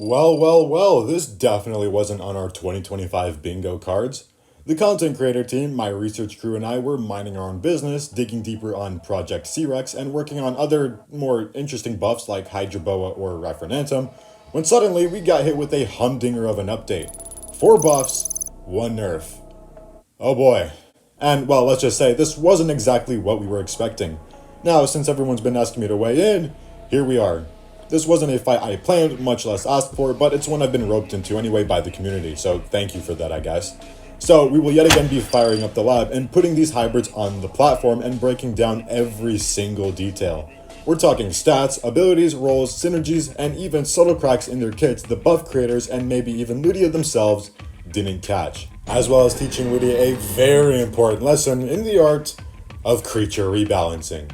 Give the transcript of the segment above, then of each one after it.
Well, this definitely wasn't on our 2025 bingo cards. The content creator team, my research crew, and I were minding our own business, digging deeper on Project C.Rex and working on other more interesting buffs like Hydra or Referentum, when suddenly we got hit with a humdinger of an update. 4 buffs, 1 nerf. Oh boy. And, well, let's just say this wasn't exactly what we were expecting. Now, since everyone's been asking me to weigh in, here we are. This wasn't a fight I planned, much less asked for, but it's one I've been roped into anyway by the community, so thank you for that, I guess. So, we will yet again be firing up the lab and putting these hybrids on the platform and breaking down every single detail. We're talking stats, abilities, roles, synergies, and even subtle cracks in their kits the buff creators and maybe even Ludia themselves didn't catch. As well as teaching Ludia a very important lesson in the art of creature rebalancing.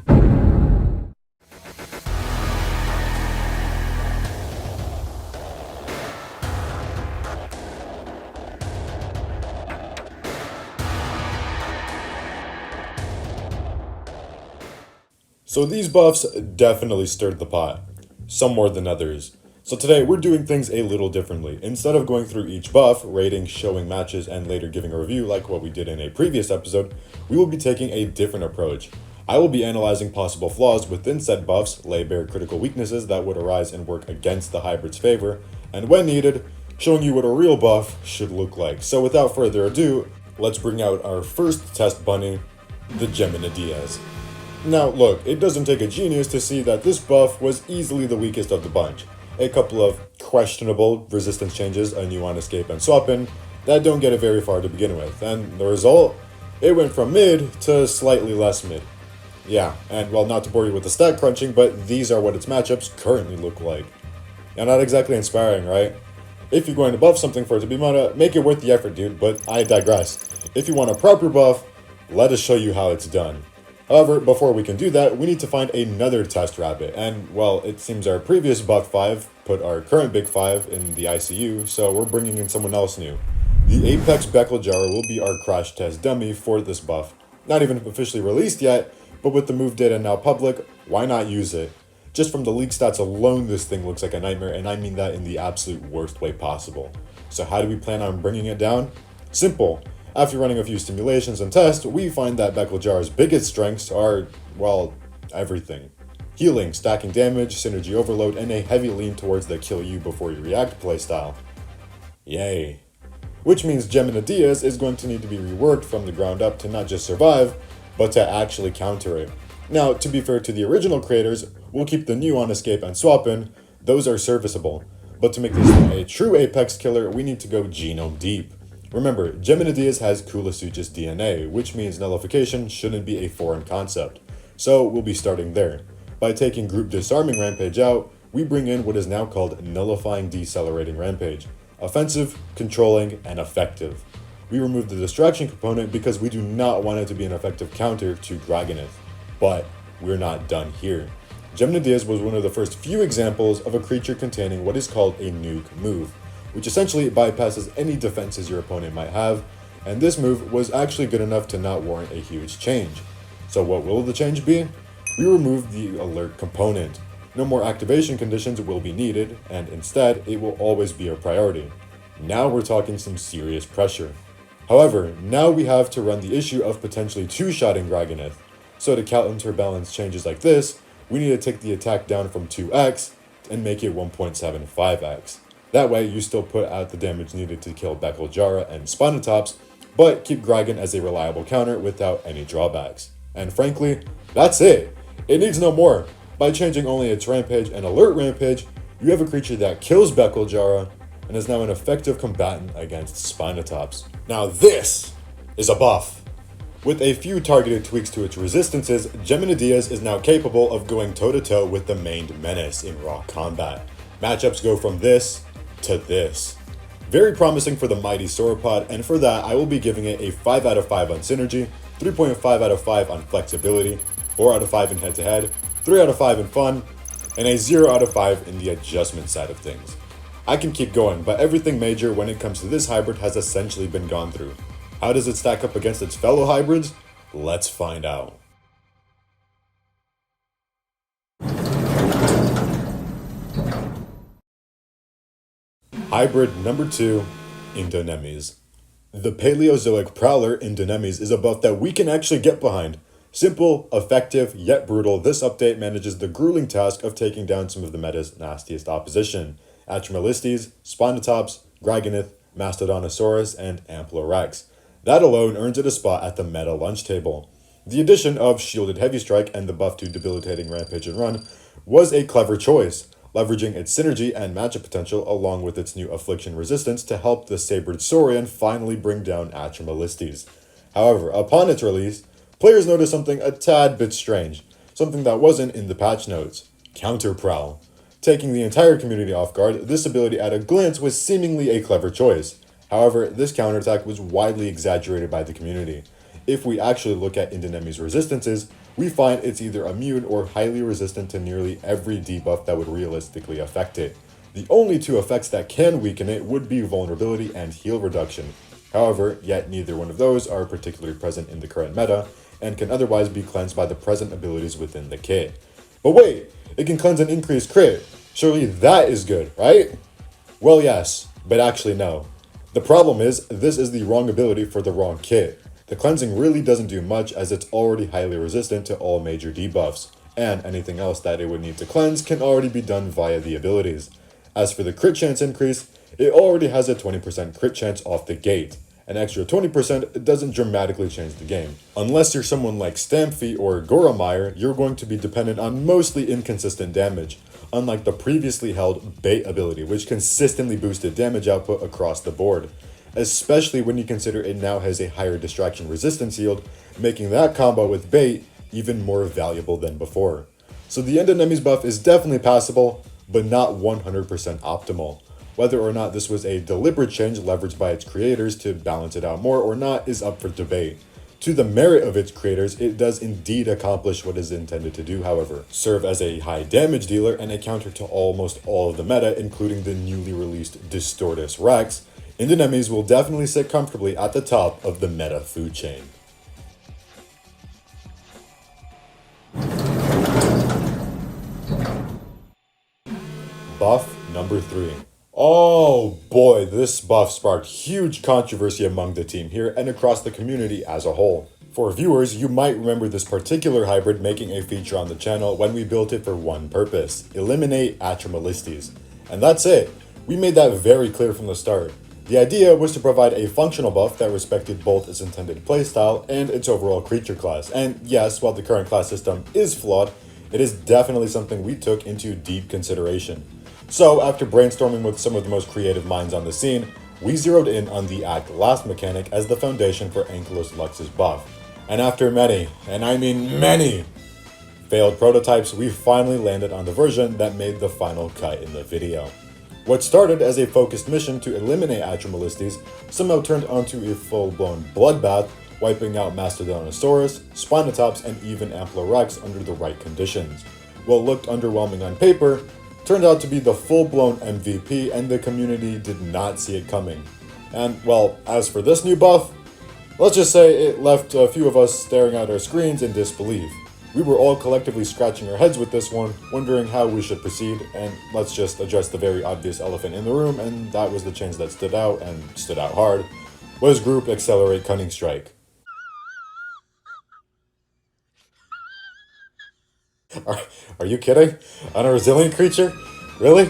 So these buffs definitely stirred the pot, some more than others. So today we're doing things a little differently. Instead of going through each buff, rating, showing matches, and later giving a review like what we did in a previous episode, we will be taking a different approach. I will be analyzing possible flaws within said buffs, lay bare critical weaknesses that would arise and work against the hybrid's favor, and when needed, showing you what a real buff should look like. So without further ado, let's bring out our first test bunny, the Geminidues. Now look, it doesn't take a genius to see that this buff was easily the weakest of the bunch. A couple of questionable resistance changes, a new on escape and swap in, that don't get it very far to begin with, and the result? It went from mid to slightly less mid. Yeah, and well, not to bore you with the stat crunching, but these are what its matchups currently look like. Now, not exactly inspiring, right? If you're going to buff something for it to be meta, make it worth the effort, dude, but I digress. If you want a proper buff, let us show you how it's done. However, before we can do that, we need to find another test rabbit, and, well, it seems our previous buff 5 put our current big 5 in the ICU, so we're bringing in someone else new. The Apex Becklolyth will be our crash test dummy for this buff. Not even officially released yet, but with the move data now public, why not use it? Just from the leak stats alone, this thing looks like a nightmare, and I mean that in the absolute worst way possible. So how do we plan on bringing it down? Simple. After running a few simulations and tests, we find that Becklolyth's biggest strengths are, well, everything. Healing, stacking damage, synergy overload, and a heavy lean towards the kill you before you react playstyle. Yay. Which means Geminidues is going to need to be reworked from the ground up to not just survive, but to actually counter it. Now, to be fair to the original creators, we'll keep the new on escape and swap in, those are serviceable. But to make this a true Apex killer, we need to go genome deep. Remember, Geminidues has Kulasuchus DNA, which means nullification shouldn't be a foreign concept. So we'll be starting there. By taking Group Disarming Rampage out, we bring in what is now called Nullifying Decelerating Rampage. Offensive, controlling, and effective. We remove the distraction component because we do not want it to be an effective counter to Dragonith. But we're not done here. Geminidues was one of the first few examples of a creature containing what is called a nuke move, which essentially bypasses any defenses your opponent might have, and this move was actually good enough to not warrant a huge change. So what will the change be? We remove the alert component. No more activation conditions will be needed, and instead, it will always be a priority. Now we're talking some serious pressure. However, now we have to run the issue of potentially two-shotting Dragonith. So to counterbalance changes like this, we need to take the attack down from 2x and make it 1.75x. That way, you still put out the damage needed to kill Becklolyth and Spinotops, but keep Dragon as a reliable counter without any drawbacks. And frankly, that's it. It needs no more. By changing only its Rampage and Alert Rampage, you have a creature that kills Becklolyth and is now an effective combatant against Spinotops. Now this is a buff. With a few targeted tweaks to its resistances, Geminidues is now capable of going toe-to-toe with the main menace in raw combat. Matchups go from this to this. Very promising for the mighty sauropod, and for that I will be giving it a 5 out of 5 on synergy, 3.5 out of 5 on flexibility, 4 out of 5 in head-to-head, 3 out of 5 in fun, and a 0 out of 5 in the adjustment side of things. I can keep going, but everything major when it comes to this hybrid has essentially been gone through. How does it stack up against its fellow hybrids? Let's find out. Hybrid number 2, Indonemys. The Paleozoic Prowler Indonemys is a buff that we can actually get behind. Simple, effective, yet brutal, this update manages the grueling task of taking down some of the meta's nastiest opposition. Atremolystes, Spinotops, Gragonith, Mastodontosaurus, and Amplerex. That alone earns it a spot at the meta lunch table. The addition of Shielded Heavy Strike and the buff to Debilitating Rampage and Run was a clever choice, leveraging its synergy and matchup potential along with its new Affliction resistance to help the Sabred Saurian finally bring down Atremolystes. However, upon its release, players noticed something a tad bit strange, something that wasn't in the patch notes: Counter Prowl. Taking the entire community off guard, this ability at a glance was seemingly a clever choice. However, this counterattack was widely exaggerated by the community. If we actually look at Indonemys' resistances, we find it's either immune or highly resistant to nearly every debuff that would realistically affect it. The only two effects that can weaken it would be vulnerability and heal reduction. However, yet neither one of those are particularly present in the current meta, and can otherwise be cleansed by the present abilities within the kit. But wait, it can cleanse an increased crit. Surely that is good, right? Well, yes, but actually no. The problem is, this is the wrong ability for the wrong kit. The cleansing really doesn't do much as it's already highly resistant to all major debuffs, and anything else that it would need to cleanse can already be done via the abilities. As for the crit chance increase, it already has a 20% crit chance off the gate. An extra 20% doesn't dramatically change the game. Unless you're someone like Stampfeet or Goromire, you're going to be dependent on mostly inconsistent damage, unlike the previously held Bait ability, which consistently boosted damage output across the board. Especially when you consider it now has a higher distraction resistance yield, making that combo with Bait even more valuable than before. So the Indonemys buff is definitely passable, but not 100% optimal. Whether or not this was a deliberate change leveraged by its creators to balance it out more or not is up for debate. To the merit of its creators, it does indeed accomplish what it is intended to do, however. Serve as a high damage dealer and a counter to almost all of the meta, including the newly released Distortus Rex, Indonemys will definitely sit comfortably at the top of the meta food chain. Buff number 3. Oh boy, this buff sparked huge controversy among the team here and across the community as a whole. For viewers, you might remember this particular hybrid making a feature on the channel when we built it for one purpose: eliminate Atremolystes. And that's it. We made that very clear from the start. The idea was to provide a functional buff that respected both its intended playstyle and its overall creature class. And yes, while the current class system is flawed, it is definitely something we took into deep consideration. So after brainstorming with some of the most creative minds on the scene, we zeroed in on the Act Last mechanic as the foundation for Ankylos Lux's buff. And after many, and I mean many, failed prototypes, we finally landed on the version that made the final cut in the video. What started as a focused mission to eliminate Atremolystes somehow turned onto a full-blown bloodbath, wiping out Mastodontosaurus, Spinotops, and even Amplerex under the right conditions. What looked underwhelming on paper turned out to be the full-blown MVP, and the community did not see it coming. And, well, as for this new buff, let's just say it left a few of us staring at our screens in disbelief. We were all collectively scratching our heads with this one, wondering how we should proceed, and let's just address the very obvious elephant in the room, and that was the change that stood out, and stood out hard, was Group Accelerate Cunning Strike. Are you kidding? On a resilient creature? Really?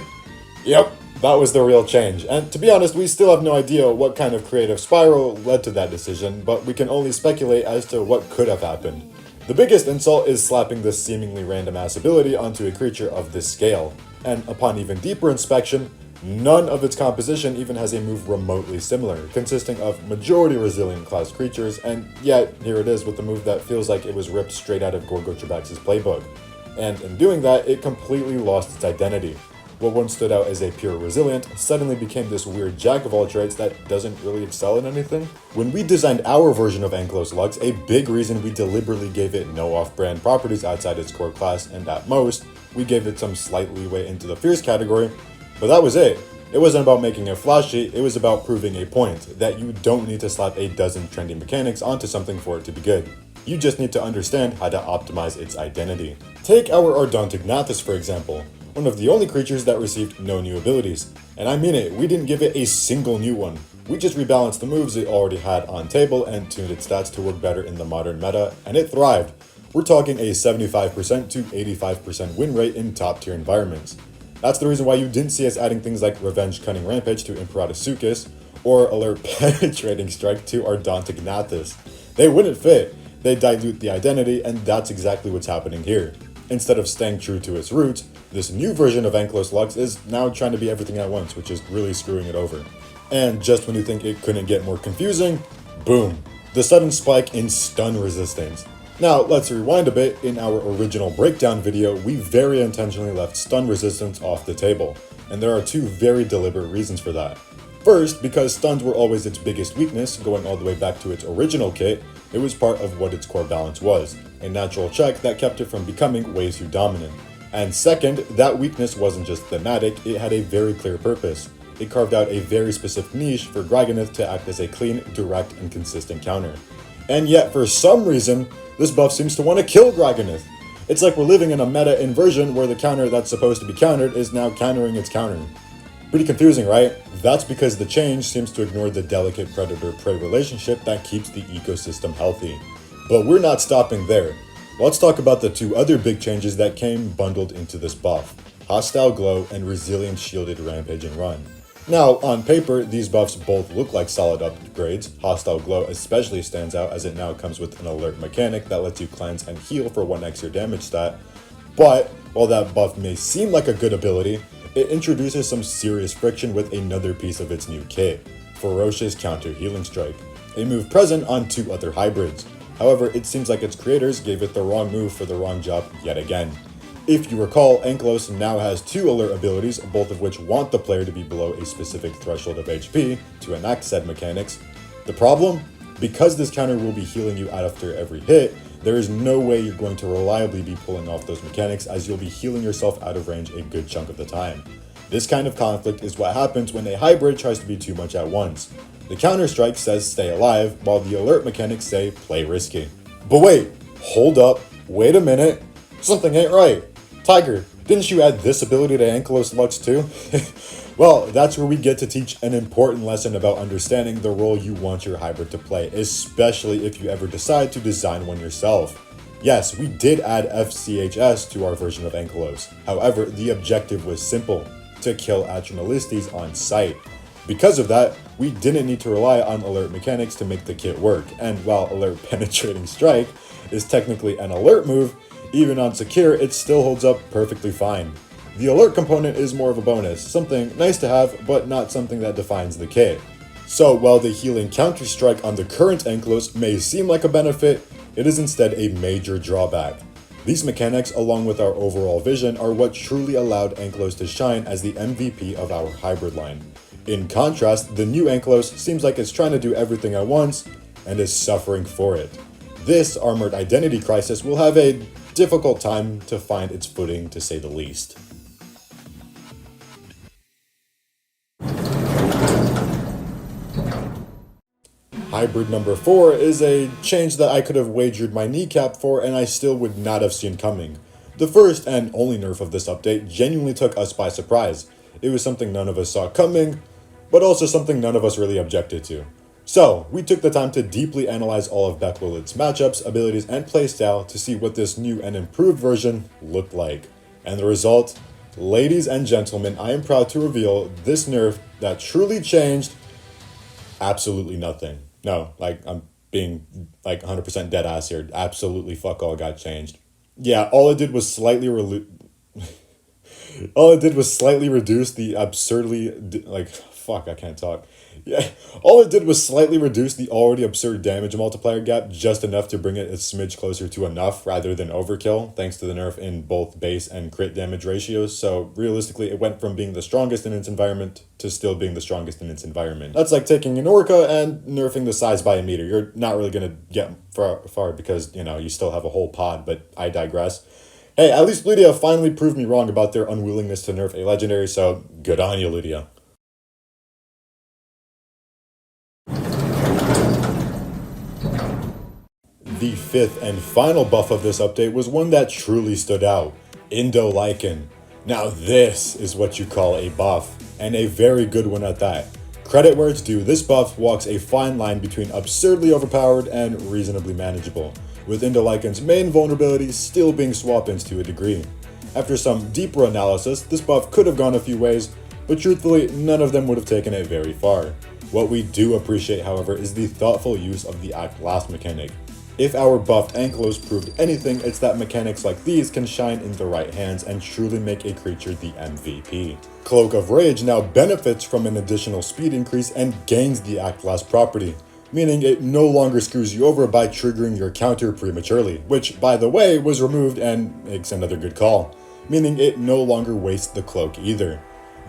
Yep, that was the real change. And to be honest, we still have no idea what kind of creative spiral led to that decision, but we can only speculate as to what could have happened. The biggest insult is slapping this seemingly random ass ability onto a creature of this scale. And upon even deeper inspection, none of its composition even has a move remotely similar, consisting of majority resilient class creatures, and yet here it is with a move that feels like it was ripped straight out of Gorgotrabax's playbook. And in doing that, it completely lost its identity. What once stood out as a pure resilient suddenly became this weird jack of all trades that doesn't really excel in anything. When we designed our version of Ankylos Lux, a big reason we deliberately gave it no off-brand properties outside its core class, and at most, we gave it some slight leeway into the fierce category, but that was it. It wasn't about making it flashy, it was about proving a point, that you don't need to slap a dozen trendy mechanics onto something for it to be good. You just need to understand how to optimize its identity. Take our Ardontic Gnathus for example. one of the only creatures that received no new abilities. And I mean it, we didn't give it a single new one. We just rebalanced the moves it already had on table and tuned its stats to work better in the modern meta, and it thrived. We're talking a 75% to 85% win rate in top tier environments. That's the reason why you didn't see us adding things like Revenge Cunning Rampage to Imperatusukis, or Alert Penetrating Strike to Ardontignathus. They wouldn't fit, they dilute the identity, and that's exactly what's happening here. Instead of staying true to its roots, this new version of Ankylos Lux is now trying to be everything at once, which is really screwing it over. And just when you think it couldn't get more confusing, boom, the sudden spike in stun resistance. Now, let's rewind a bit. In our original breakdown video, we very intentionally left stun resistance off the table, and there are two very deliberate reasons for that. First, because stuns were always its biggest weakness, going all the way back to its original kit, it was part of what its core balance was, a natural check that kept it from becoming way too dominant. And second, that weakness wasn't just thematic, it had a very clear purpose. It carved out a very specific niche for Graganith to act as a clean, direct, and consistent counter. And yet, for some reason, this buff seems to want to kill Graganith. It's like we're living in a meta inversion where the counter that's supposed to be countered is now countering its counter. Pretty confusing, right? That's because the change seems to ignore the delicate predator-prey relationship that keeps the ecosystem healthy. But we're not stopping there. Let's talk about the two other big changes that came bundled into this buff: Hostile Glow and Resilient Shielded Rampage and Run. Now, on paper, these buffs both look like solid upgrades. Hostile Glow especially stands out as it now comes with an alert mechanic that lets you cleanse and heal for 1 extra damage stat. But, while that buff may seem like a good ability, it introduces some serious friction with another piece of its new kit, Ferocious Counter Healing Strike, a move present on 2 other hybrids. However, it seems like its creators gave it the wrong move for the wrong job yet again. If you recall, Ankylos now has 2 alert abilities, both of which want the player to be below a specific threshold of HP to enact said mechanics. The problem? Because this counter will be healing you after every hit, there is no way you're going to reliably be pulling off those mechanics, as you'll be healing yourself out of range a good chunk of the time. This kind of conflict is what happens when a hybrid tries to be too much at once. The counter strike says stay alive, while the alert mechanics say play risky. But wait, hold up, wait a minute, something ain't right. Tiger, didn't you add this ability to Ankylos Lux too? Well, that's where we get to teach an important lesson about understanding the role you want your hybrid to play, especially if you ever decide to design one yourself. Yes, we did add FCHS to our version of Ankylos. However, the objective was simple: to kill Atremalistes on sight. Because of that, we didn't need to rely on alert mechanics to make the kit work, and while Alert Penetrating Strike is technically an alert move, even on secure, it still holds up perfectly fine. The alert component is more of a bonus, something nice to have, but not something that defines the kit. So while the healing counter strike on the current Ankylos may seem like a benefit, it is instead a major drawback. These mechanics, along with our overall vision, are what truly allowed Ankylos to shine as the MVP of our hybrid line. In contrast, the new Ankylos seems like it's trying to do everything at once, and is suffering for it. This armored identity crisis will have a difficult time to find its footing, to say the least. Hybrid number 4 is a change that I could have wagered my kneecap for and I still would not have seen coming. The first and only nerf of this update genuinely took us by surprise. It was something none of us saw coming, but also something none of us really objected to. So, we took the time to deeply analyze all of Becklolyth's matchups, abilities, and playstyle to see what this new and improved version looked like. And the result? Ladies and gentlemen, I am proud to reveal this nerf that truly changed absolutely nothing. No, I'm being 100% dead ass here. Absolutely fuck all got changed. Yeah, all it did was slightly reduce the absurdly fuck, I can't talk. Yeah, all it did was slightly reduce the already absurd damage multiplier gap just enough to bring it a smidge closer to enough rather than overkill, thanks to the nerf in both base and crit damage ratios. So realistically, it went from being the strongest in its environment to still being the strongest in its environment. That's like taking an orca and nerfing the size by a meter. You're not really going to get far because, you still have a whole pod, but I digress. Hey, at least Ludia finally proved me wrong about their unwillingness to nerf a legendary, so good on you, Ludia. The fifth and final buff of this update was one that truly stood out: Indolycan. Now this is what you call a buff, and a very good one at that. Credit where it's due, this buff walks a fine line between absurdly overpowered and reasonably manageable, with Indolycan's main vulnerabilities still being swap-ins to a degree. After some deeper analysis, this buff could have gone a few ways, but truthfully, none of them would have taken it very far. What we do appreciate, however, is the thoughtful use of the Act Last mechanic. If our buffed Ankylos proved anything, it's that mechanics like these can shine in the right hands and truly make a creature the MVP. Cloak of Rage now benefits from an additional speed increase and gains the Act Last property, meaning it no longer screws you over by triggering your counter prematurely, which, by the way, was removed and makes another good call, meaning it no longer wastes the cloak either.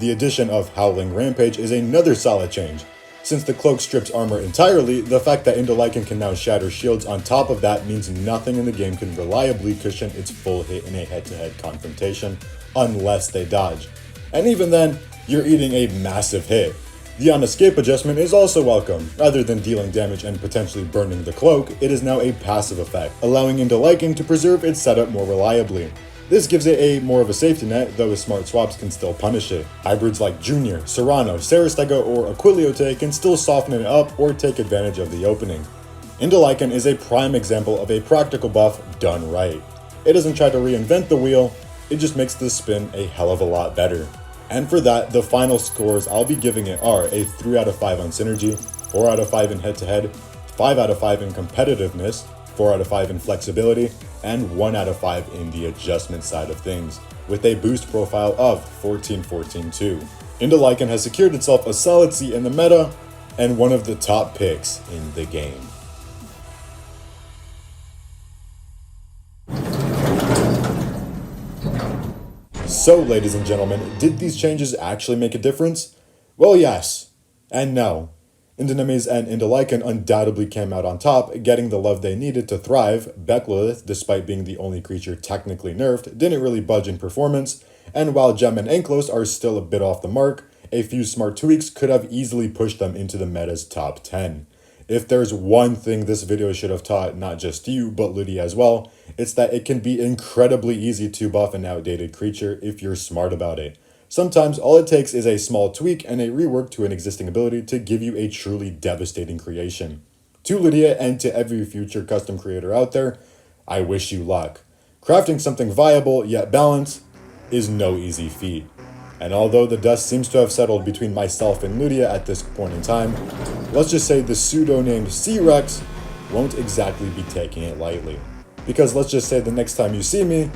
The addition of Howling Rampage is another solid change. Since the cloak strips armor entirely, the fact that Indolycan can now shatter shields on top of that means nothing in the game can reliably cushion its full hit in a head-to-head confrontation, unless they dodge. And even then, you're eating a massive hit. The on-escape adjustment is also welcome. Rather than dealing damage and potentially burning the cloak, it is now a passive effect, allowing Indolycan to preserve its setup more reliably. This gives it a more of a safety net, though with smart swaps can still punish it. Hybrids like Junior, Serrano, Sarastego, or Aquiliote can still soften it up or take advantage of the opening. Indolycan is a prime example of a practical buff done right. It doesn't try to reinvent the wheel, it just makes the spin a hell of a lot better. And for that, the final scores I'll be giving it are a 3 out of 5 on synergy, 4 out of 5 in head-to-head, 5 out of 5 in competitiveness, 4 out of 5 in flexibility, and 1 out of 5 in the adjustment side of things, with a boost profile of 14-14-2. Indolycan has secured itself a solid seat in the meta, and one of the top picks in the game. So, ladies and gentlemen, did these changes actually make a difference? Well, yes, and no. Indonemys and Indolycan undoubtedly came out on top, getting the love they needed to thrive. Becklolyth, despite being the only creature technically nerfed, didn't really budge in performance, and while Gem and Ankylos are still a bit off the mark, a few smart tweaks could have easily pushed them into the meta's top 10. If there's one thing this video should have taught not just you, but Ludia as well, it's that it can be incredibly easy to buff an outdated creature if you're smart about it. Sometimes all it takes is a small tweak and a rework to an existing ability to give you a truly devastating creation. To Ludia and to every future custom creator out there, I wish you luck. Crafting something viable yet balanced is no easy feat. And although the dust seems to have settled between myself and Ludia at this point in time, let's just say the pseudo-named C.Rex won't exactly be taking it lightly. Because let's just say the next time you see me,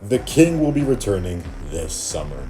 the king will be returning this summer.